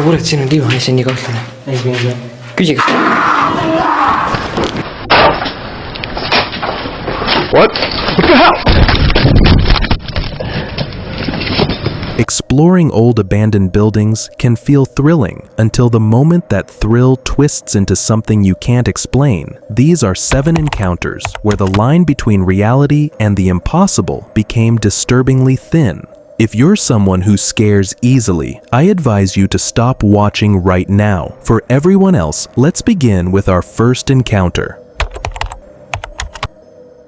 Uğraşsın değil mi? Hani sen nikah ettin. Küçük. What? What the hell? Exploring old abandoned buildings can feel thrilling until the moment that thrill twists into something you can't explain. These are 7 encounters where the line between reality and the impossible became disturbingly thin. If you're someone who scares easily, I advise you to stop watching right now. For everyone else, let's begin with our first encounter.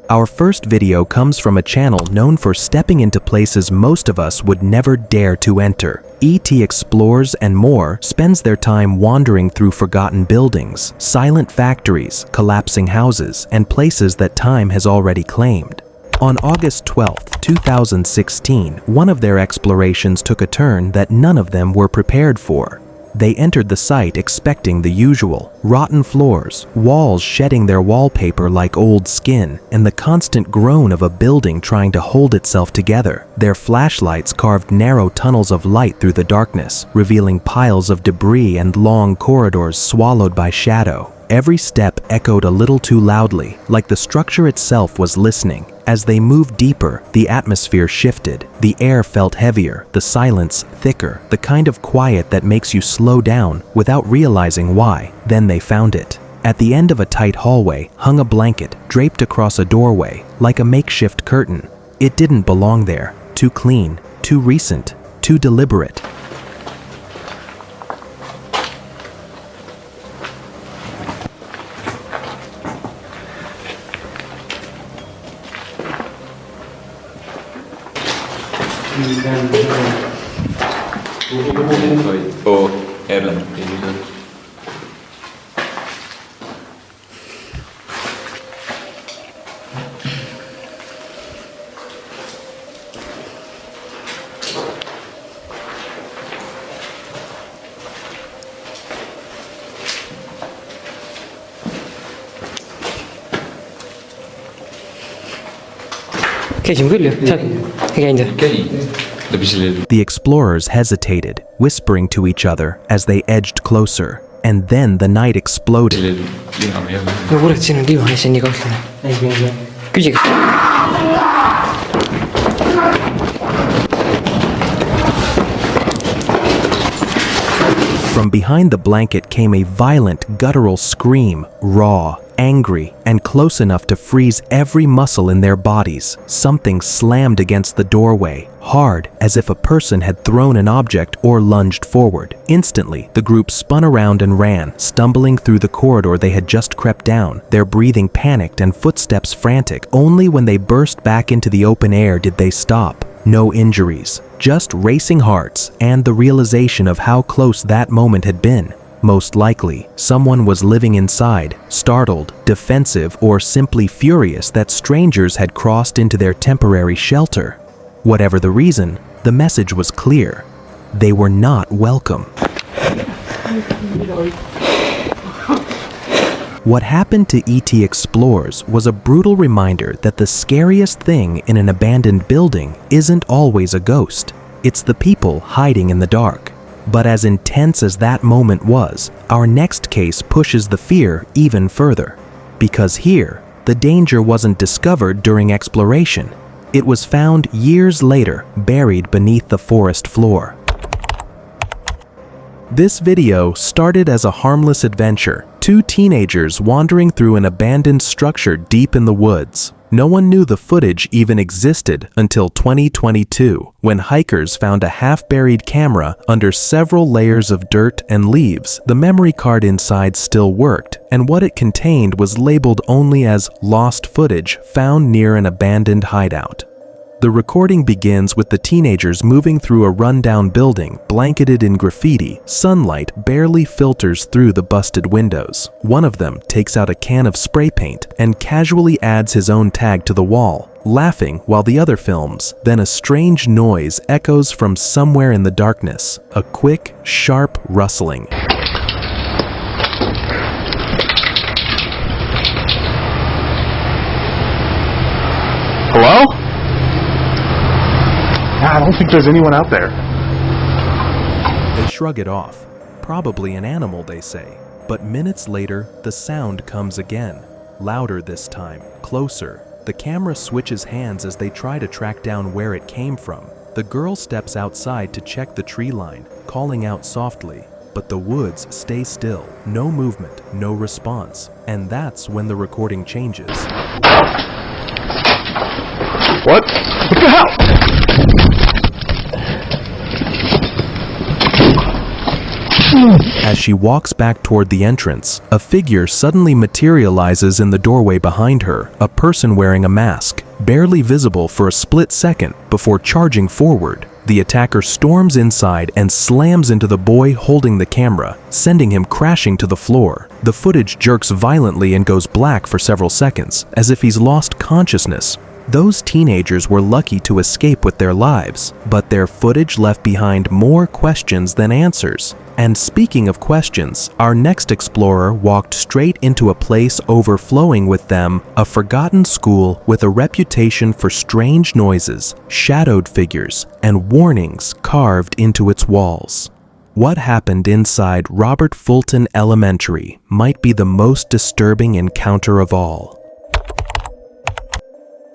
Our first video comes from a channel known for stepping into places most of us would never dare to enter. E.T. Explores and More spends their time wandering through forgotten buildings, silent factories, collapsing houses, and places that time has already claimed. On August 12, 2016, one of their explorations took a turn that none of them were prepared for. They entered the site expecting the usual: rotten floors, walls shedding their wallpaper like old skin, and the constant groan of a building trying to hold itself together. Their flashlights carved narrow tunnels of light through the darkness, revealing piles of debris and long corridors swallowed by shadow. Every step echoed a little too loudly, like the structure itself was listening. As they moved deeper, the atmosphere shifted. The air felt heavier, the silence thicker, the kind of quiet that makes you slow down without realizing why. Then they found it. At the end of a tight hallway hung a blanket draped across a doorway, like a makeshift curtain. It didn't belong there. Too clean, too recent, too deliberate. Och även i huset. The explorers hesitated, whispering to each other as they edged closer, and then the night exploded. Uğraşsın değil mi? Hani sen nikah ettin. Küçük. From behind the blanket came a violent, guttural scream, raw, angry, and close enough to freeze every muscle in their bodies. Something slammed against the doorway, hard, as if a person had thrown an object or lunged forward. Instantly, the group spun around and ran, stumbling through the corridor they had just crept down, their breathing panicked and footsteps frantic. Only when they burst back into the open air did they stop. No injuries, just racing hearts and the realization of how close that moment had been. Most likely, someone was living inside, startled, defensive, or simply furious that strangers had crossed into their temporary shelter. Whatever the reason, the message was clear. They were not welcome. What happened to E.T. Explores was a brutal reminder that the scariest thing in an abandoned building isn't always a ghost. It's the people hiding in the dark. But as intense as that moment was, our next case pushes the fear even further. Because here, the danger wasn't discovered during exploration. It was found years later, buried beneath the forest floor. This video started as a harmless adventure. 2 teenagers wandering through an abandoned structure deep in the woods. No one knew the footage even existed until 2022, when hikers found a half-buried camera under several layers of dirt and leaves. The memory card inside still worked, and what it contained was labeled only as lost footage found near an abandoned hideout. The recording begins with the teenagers moving through a rundown building, blanketed in graffiti. Sunlight barely filters through the busted windows. One of them takes out a can of spray paint and casually adds his own tag to the wall, laughing while the other films. Then a strange noise echoes from somewhere in the darkness, a quick, sharp rustling. Hello? I don't think there's anyone out there. A shrug it off. Probably an animal, they say. But minutes later, the sound comes again. Louder this time, closer. The camera switches hands as they try to track down where it came from. The girl steps outside to check the tree line, calling out softly. But the woods stay still. No movement, no response. And that's when the recording changes. What? What the hell? As she walks back toward the entrance, a figure suddenly materializes in the doorway behind her, a person wearing a mask, barely visible for a split second before charging forward. The attacker storms inside and slams into the boy holding the camera, sending him crashing to the floor. The footage jerks violently and goes black for several seconds, as if he's lost consciousness. Those teenagers were lucky to escape with their lives, but their footage left behind more questions than answers. And speaking of questions, our next explorer walked straight into a place overflowing with them, a forgotten school with a reputation for strange noises, shadowed figures, and warnings carved into its walls. What happened inside Robert Fulton Elementary might be the most disturbing encounter of all.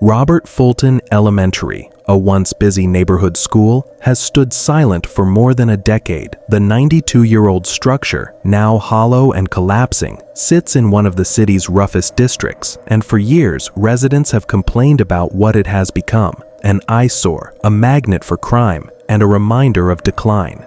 Robert Fulton Elementary, a once busy neighborhood school, has stood silent for more than a decade. The 92-year-old structure, now hollow and collapsing, sits in one of the city's roughest districts, and for years, residents have complained about what it has become: an eyesore, a magnet for crime, and a reminder of decline.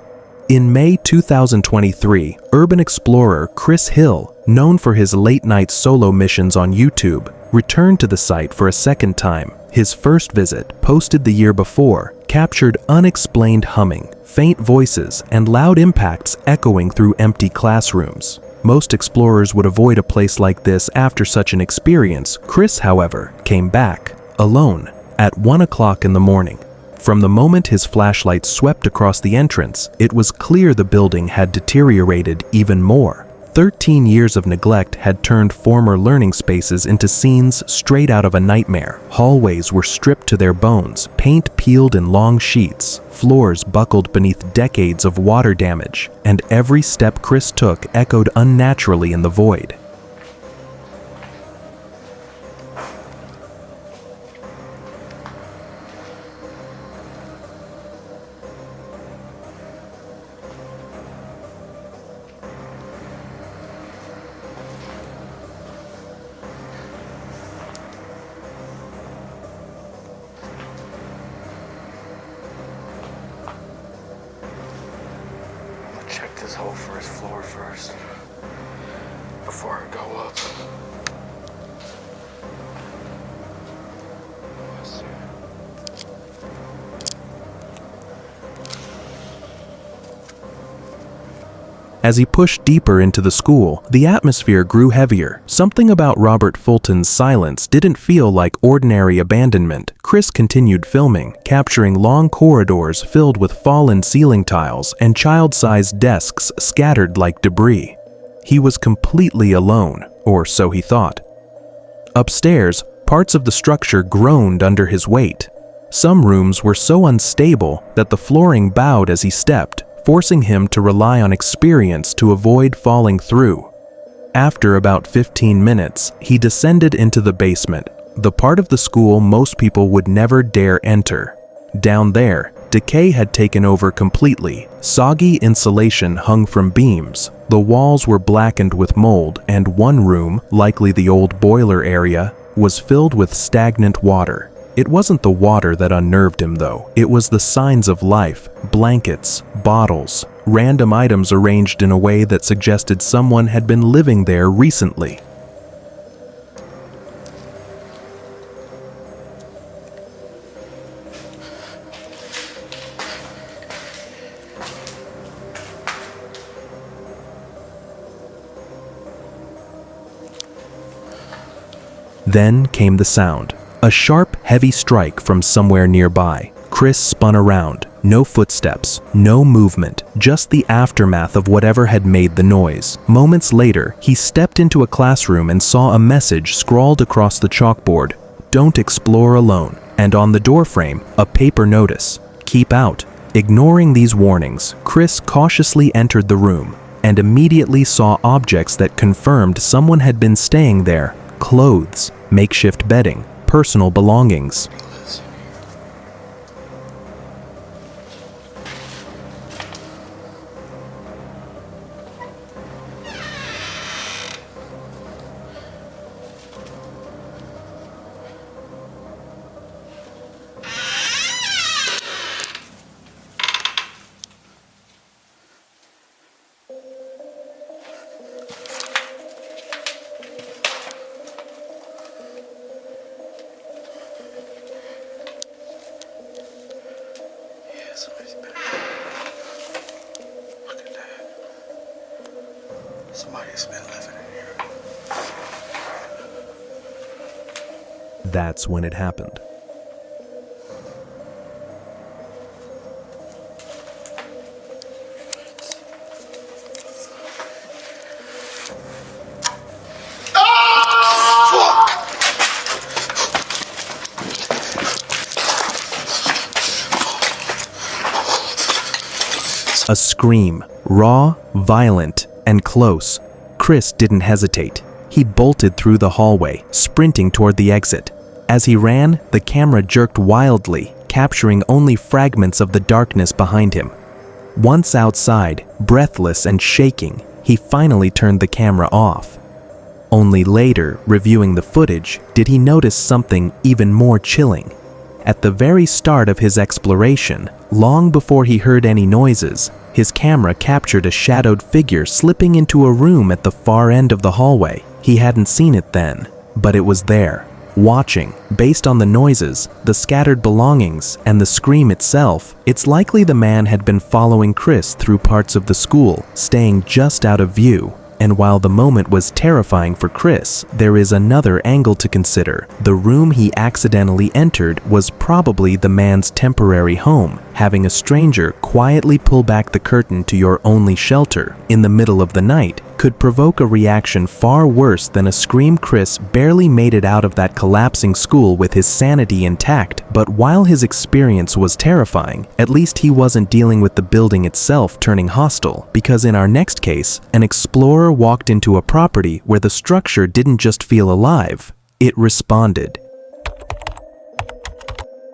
In May 2023, urban explorer Chris Hill, known for his late-night solo missions on YouTube, returned to the site for a second time. His first visit, posted the year before, captured unexplained humming, faint voices, and loud impacts echoing through empty classrooms. Most explorers would avoid a place like this after such an experience. Chris, however, came back, alone, at 1 o'clock in the morning. From the moment his flashlight swept across the entrance, it was clear the building had deteriorated even more. 13 years of neglect had turned former learning spaces into scenes straight out of a nightmare. Hallways were stripped to their bones, paint peeled in long sheets, floors buckled beneath decades of water damage, and every step Chris took echoed unnaturally in the void. Check this whole first floor first before I go up. As he pushed deeper into the school, the atmosphere grew heavier. Something about Robert Fulton's silence didn't feel like ordinary abandonment. Chris continued filming, capturing long corridors filled with fallen ceiling tiles and child-sized desks scattered like debris. He was completely alone, or so he thought. Upstairs, parts of the structure groaned under his weight. Some rooms were so unstable that the flooring bowed as he stepped, forcing him to rely on experience to avoid falling through. After about 15 minutes, he descended into the basement, the part of the school most people would never dare enter. Down there, decay had taken over completely. Soggy insulation hung from beams. The walls were blackened with mold, and one room, likely the old boiler area, was filled with stagnant water. It wasn't the water that unnerved him, though. It was the signs of life: blankets, bottles, random items arranged in a way that suggested someone had been living there recently. Then came the sound. A sharp, heavy strike from somewhere nearby. Chris spun around. No footsteps, no movement, just the aftermath of whatever had made the noise. Moments later, he stepped into a classroom and saw a message scrawled across the chalkboard: "Don't explore alone." And on the doorframe, a paper notice: "Keep out. Ignoring these warnings, Chris cautiously entered the room and immediately saw objects that confirmed someone had been staying there: clothes, makeshift bedding, personal belongings. Somebody's been. Look at that. Somebody's been living in here. That's when it happened. A scream, raw, violent, and close. Chris didn't hesitate. He bolted through the hallway, sprinting toward the exit. As he ran, the camera jerked wildly, capturing only fragments of the darkness behind him. Once outside, breathless and shaking, he finally turned the camera off. Only later, reviewing the footage, did he notice something even more chilling. At the very start of his exploration, long before he heard any noises, his camera captured a shadowed figure slipping into a room at the far end of the hallway. He hadn't seen it then, but it was there, watching. Based on the noises, the scattered belongings, and the scream itself, it's likely the man had been following Chris through parts of the school, staying just out of view. And while the moment was terrifying for Chris, there is another angle to consider. The room he accidentally entered was probably the man's temporary home. Having a stranger quietly pull back the curtain to your only shelter in the middle of the night could provoke a reaction far worse than a scream. Chris barely made it out of that collapsing school with his sanity intact, but while his experience was terrifying, at least he wasn't dealing with the building itself turning hostile, because in our next case, an explorer walked into a property where the structure didn't just feel alive, it responded.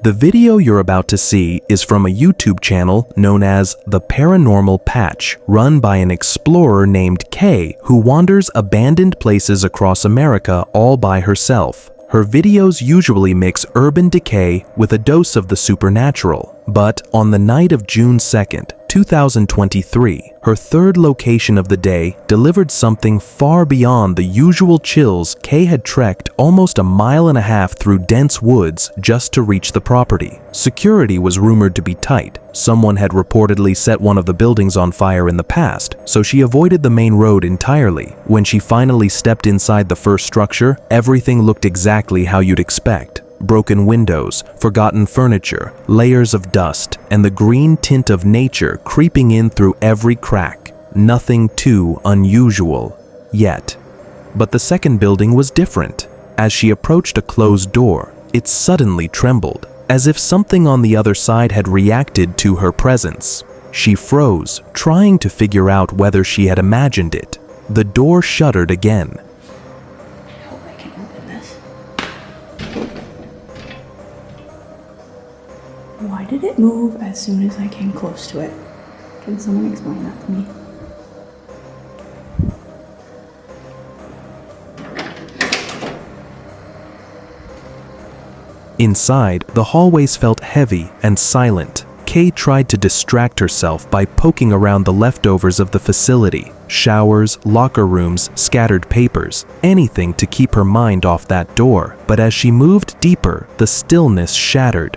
The video you're about to see is from a YouTube channel known as The Paranormal Patch, run by an explorer named Kay, who wanders abandoned places across America all by herself. Her videos usually mix urban decay with a dose of the supernatural, but on the night of June 2nd, 2023, her third location of the day delivered something far beyond the usual chills. Kay had trekked almost a mile and a half through dense woods just to reach the property. Security was rumored to be tight. Someone had reportedly set one of the buildings on fire in the past, so she avoided the main road entirely. When she finally stepped inside the first structure, everything looked exactly how you'd expect. Broken windows, forgotten furniture, layers of dust, and the green tint of nature creeping in through every crack. Nothing too unusual, yet. But the second building was different. As she approached a closed door, it suddenly trembled, as if something on the other side had reacted to her presence. She froze, trying to figure out whether she had imagined it. The door shuddered again. Why did it move as soon as I came close to it? Can someone explain that to me? Inside, the hallways felt heavy and silent. Kay tried to distract herself by poking around the leftovers of the facility: showers, locker rooms, scattered papers, anything to keep her mind off that door. But as she moved deeper, the stillness shattered.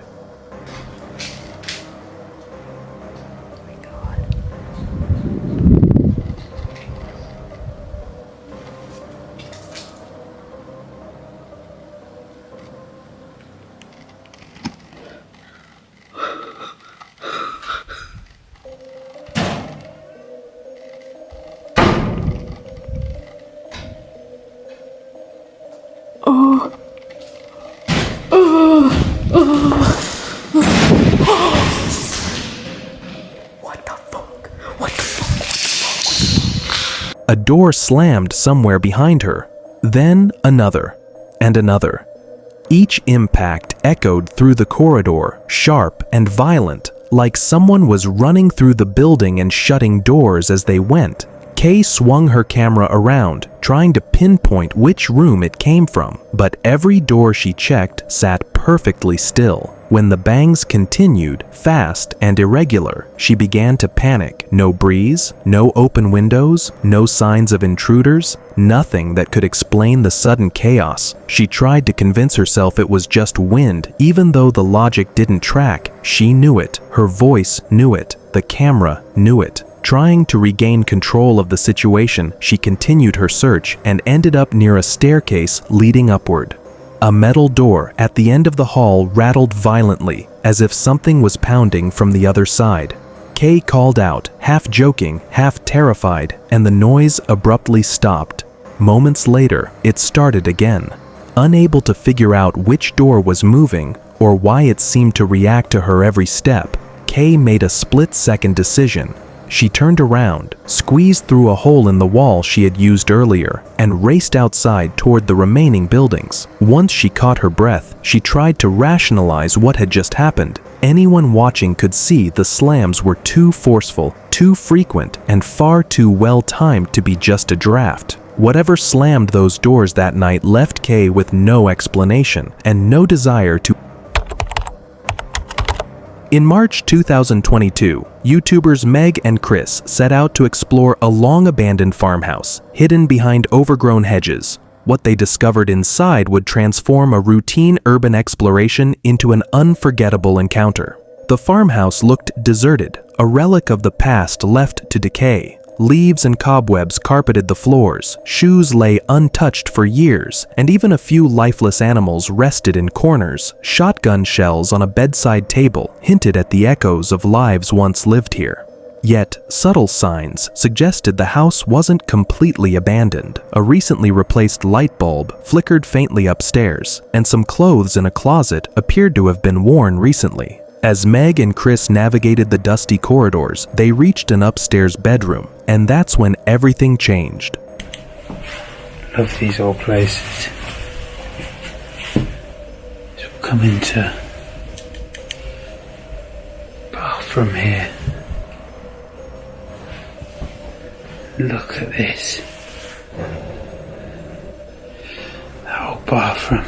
A door slammed somewhere behind her, then another, and another. Each impact echoed through the corridor, sharp and violent, like someone was running through the building and shutting doors as they went. Kay swung her camera around, trying to pinpoint which room it came from, but every door she checked sat perfectly still. When the bangs continued, fast and irregular, she began to panic. No breeze, no open windows, no signs of intruders, nothing that could explain the sudden chaos. She tried to convince herself it was just wind, even though the logic didn't track. She knew it, her voice knew it, the camera knew it. Trying to regain control of the situation, she continued her search and ended up near a staircase leading upward. A metal door at the end of the hall rattled violently, as if something was pounding from the other side. Kay called out, half joking, half terrified, and the noise abruptly stopped. Moments later, it started again. Unable to figure out which door was moving, or why it seemed to react to her every step, Kay made a split-second decision. She turned around, squeezed through a hole in the wall she had used earlier, and raced outside toward the remaining buildings. Once she caught her breath, she tried to rationalize what had just happened. Anyone watching could see the slams were too forceful, too frequent, and far too well-timed to be just a draft. Whatever slammed those doors that night left Kay with no explanation and no desire to. In March 2022, YouTubers Meg and Chris set out to explore a long-abandoned farmhouse, hidden behind overgrown hedges. What they discovered inside would transform a routine urban exploration into an unforgettable encounter. The farmhouse looked deserted, a relic of the past left to decay. Leaves and cobwebs carpeted the floors, shoes lay untouched for years, and even a few lifeless animals rested in corners. Shotgun shells on a bedside table hinted at the echoes of lives once lived here. Yet, subtle signs suggested the house wasn't completely abandoned. A recently replaced light bulb flickered faintly upstairs, and some clothes in a closet appeared to have been worn recently. As Meg and Chris navigated the dusty corridors, they reached an upstairs bedroom, and that's when everything changed. Love these old places. So we'll come into bathroom here. Look at this. That old bathroom.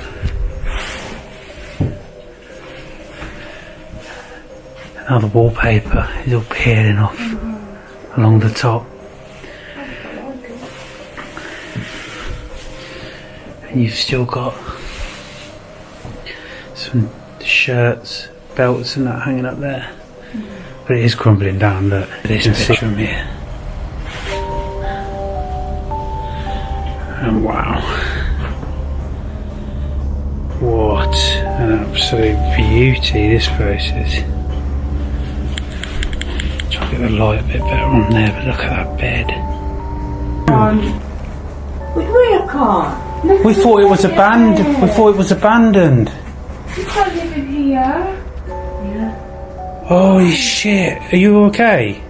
Now the wallpaper is all peeling off along the top. And you've still got some shirts, belts and that hanging up there. But it is crumbling down, look. This bedroom here. And wow. What an absolute beauty this place is. Try to get the light a bit better on there, but look at that bed. We thought it was abandoned. We thought it was abandoned. You can't live in here. Yeah. Holy shit! Are you okay?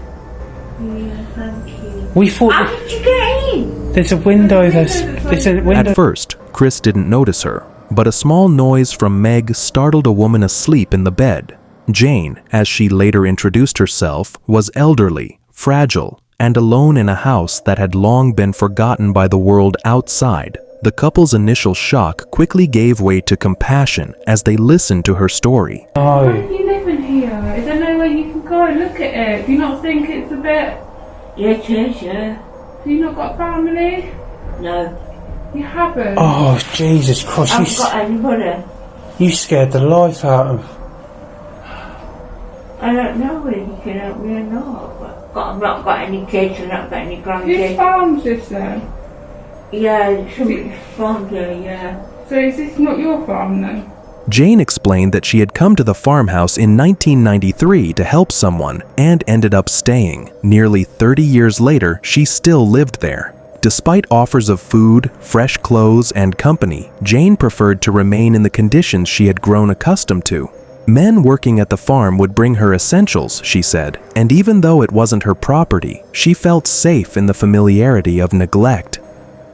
Yeah, thank you. We thought. How did you get in? There's a window. There's a window. At first, Chris didn't notice her, but a small noise from Meg startled a woman asleep in the bed. Jane, as she later introduced herself, was elderly, fragile, and alone in a house that had long been forgotten by the world outside. The couple's initial shock quickly gave way to compassion as they listened to her story. Oh. Why do you live in here? Is there no way you can go and look at it? Do you not think it's a bit... Yeah, it is, yeah. Have you not got family? No. You haven't? Oh, Jesus Christ. I haven't got anybody. You scared the life out of... I don't know whether you can help me or not. But I've not got any kids and not got any Whose grandkids. farm's this then? Yeah, somebody's farm here, yeah. So is this not your farm then? Jane explained that she had come to the farmhouse in 1993 to help someone and ended up staying. Nearly 30 years later, she still lived there. Despite offers of food, fresh clothes, and company, Jane preferred to remain in the conditions she had grown accustomed to. Men working at the farm would bring her essentials, she said, and even though it wasn't her property, she felt safe in the familiarity of neglect.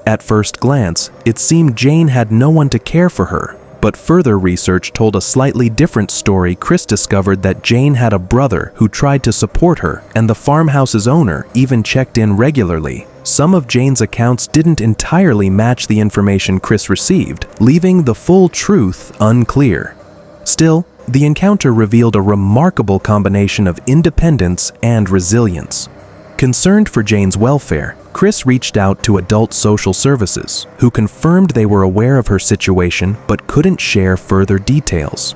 At first glance, it seemed Jane had no one to care for her, but further research told a slightly different story. Chris discovered that Jane had a brother who tried to support her, and the farmhouse's owner even checked in regularly. Some of Jane's accounts didn't entirely match the information Chris received, leaving the full truth unclear. Still, the encounter revealed a remarkable combination of independence and resilience. Concerned for Jane's welfare, Chris reached out to adult social services, who confirmed they were aware of her situation but couldn't share further details.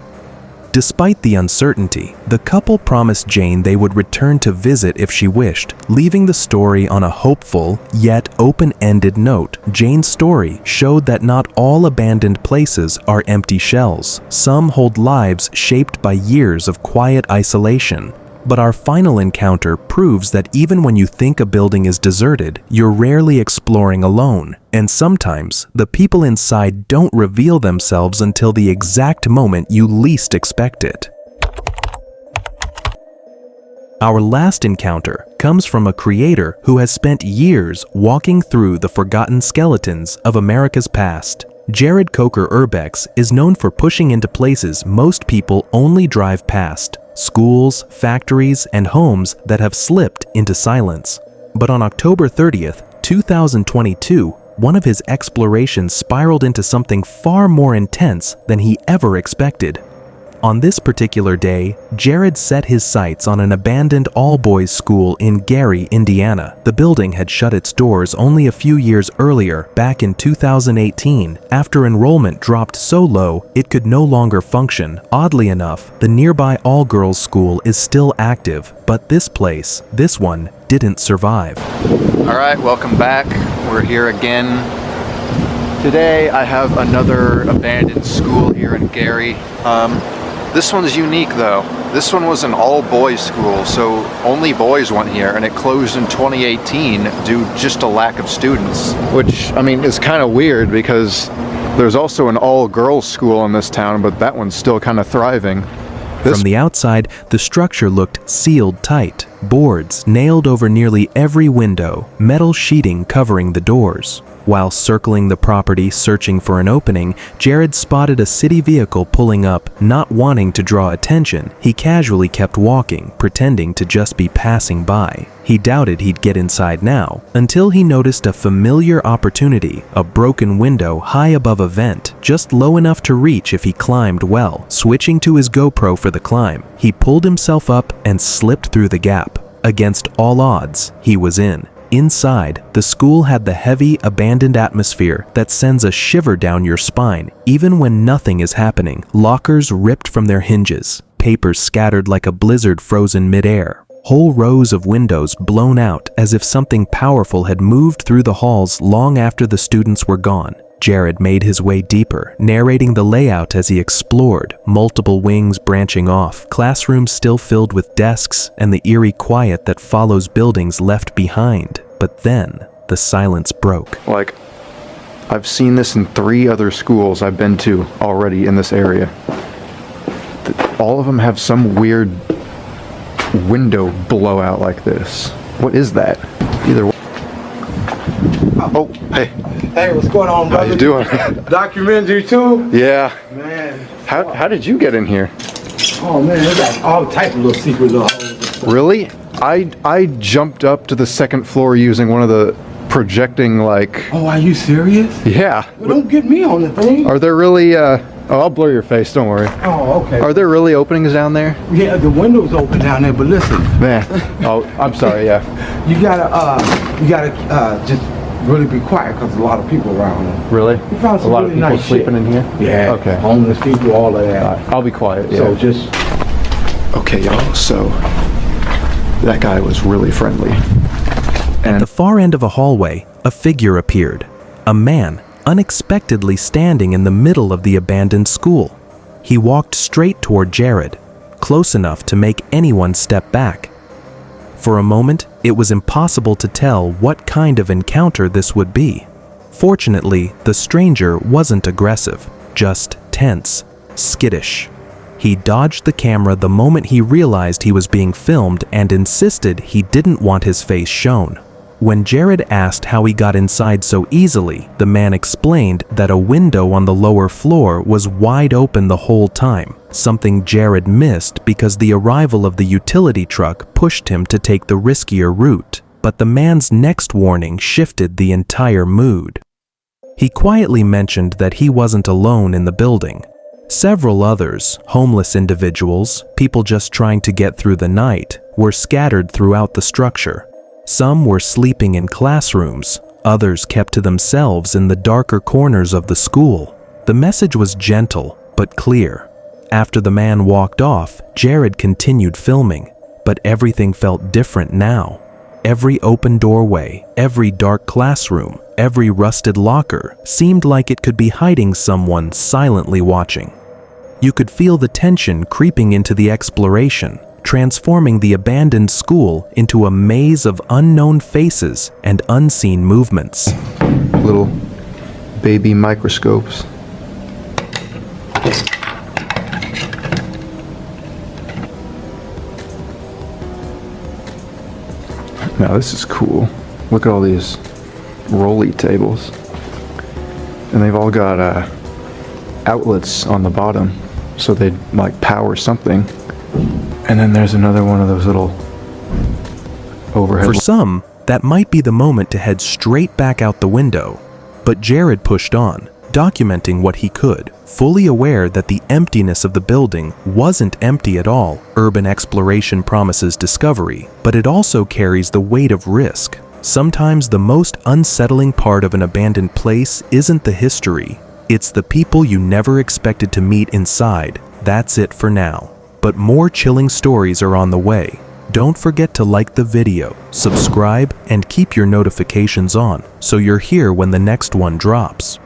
Despite the uncertainty, the couple promised Jane they would return to visit if she wished, leaving the story on a hopeful, yet open-ended note. Jane's story showed that not all abandoned places are empty shells. Some hold lives shaped by years of quiet isolation. But our final encounter proves that even when you think a building is deserted, you're rarely exploring alone, and sometimes the people inside don't reveal themselves until the exact moment you least expect it. Our last encounter comes from a creator who has spent years walking through the forgotten skeletons of America's past. Jared Coker Urbex is known for pushing into places most people only drive past. Schools, factories, and homes that have slipped into silence. But on October 30th, 2022, one of his explorations spiraled into something far more intense than he ever expected. On this particular day, Jared set his sights on an abandoned all-boys school in Gary, Indiana. The building had shut its doors only a few years earlier, back in 2018, after enrollment dropped so low it could no longer function. Oddly enough, the nearby all-girls school is still active, but this one, didn't survive. All right, welcome back. We're here again. Today I have another abandoned school here in Gary. This one's unique though. This one was an all-boys school, so only boys went here, and it closed in 2018 due just to lack of students. Which, I mean, is kind of weird because there's also an all-girls school in this town, but that one's still kind of thriving. From the outside, the structure looked sealed tight, boards nailed over nearly every window, metal sheeting covering the doors. While circling the property searching for an opening, Jared spotted a city vehicle pulling up. Not wanting to draw attention, he casually kept walking, pretending to just be passing by. He doubted he'd get inside now, until he noticed a familiar opportunity, a broken window high above a vent, just low enough to reach if he climbed well. Switching to his GoPro for the climb, he pulled himself up and slipped through the gap. Against all odds, he was in. Inside, the school had the heavy, abandoned atmosphere that sends a shiver down your spine, even when nothing is happening. Lockers ripped from their hinges, papers scattered like a blizzard frozen midair, whole rows of windows blown out as if something powerful had moved through the halls long after the students were gone. Jared made his way deeper, narrating the layout as he explored, multiple wings branching off, classrooms still filled with desks, and the eerie quiet that follows buildings left behind. But then, the silence broke. Like, I've seen this in 3 other schools I've been to already in this area. All of them have some weird window blowout like this. What is that? Either way. Oh, hey. Hey, what's going on, brother? How you doing? Documentary too? Yeah. Man. How did you get in here? Oh man, they got all type of little secret little holes. Really? I jumped up to the 2nd floor using one of the projecting like... Oh, are you serious? Yeah. Well, don't get me on the thing. Are there really oh, I'll blur your face, don't worry. Oh, okay. Are there really openings down there? Yeah, the window's open down there, but listen. Man. Oh, I'm sorry, yeah. You gotta just really be quiet because there's a lot of people around. Really? You found some a lot really of people nice sleeping shit. in here? Yeah. Okay. Homeless people, all of that. I'll be quiet, yeah. So just... Okay, y'all, so that guy was really friendly. At the far end of a hallway, a figure appeared. A man, unexpectedly standing in the middle of the abandoned school. He walked straight toward Jared, close enough to make anyone step back. For a moment, it was impossible to tell what kind of encounter this would be. Fortunately, the stranger wasn't aggressive, just tense, skittish. He dodged the camera the moment he realized he was being filmed and insisted he didn't want his face shown. When Jared asked how he got inside so easily, the man explained that a window on the lower floor was wide open the whole time, something Jared missed because the arrival of the utility truck pushed him to take the riskier route. But the man's next warning shifted the entire mood. He quietly mentioned that he wasn't alone in the building. Several others, homeless individuals, people just trying to get through the night, were scattered throughout the structure. Some were sleeping in classrooms, others kept to themselves in the darker corners of the school. The message was gentle, but clear. After the man walked off, Jared continued filming, but everything felt different now. Every open doorway, every dark classroom, every rusted locker seemed like it could be hiding someone silently watching. You could feel the tension creeping into the exploration, transforming the abandoned school into a maze of unknown faces and unseen movements. Little baby microscopes. Now this is cool. Look at all these rolly tables. And they've all got outlets on the bottom, so they'd like power something. And then there's another one of those little overhead. For some, that might be the moment to head straight back out the window. But Jared pushed on, documenting what he could, fully aware that the emptiness of the building wasn't empty at all. Urban exploration promises discovery, but it also carries the weight of risk. Sometimes the most unsettling part of an abandoned place isn't the history, it's the people you never expected to meet inside. That's it for now. But more chilling stories are on the way. Don't forget to like the video, subscribe, and keep your notifications on so you're here when the next one drops.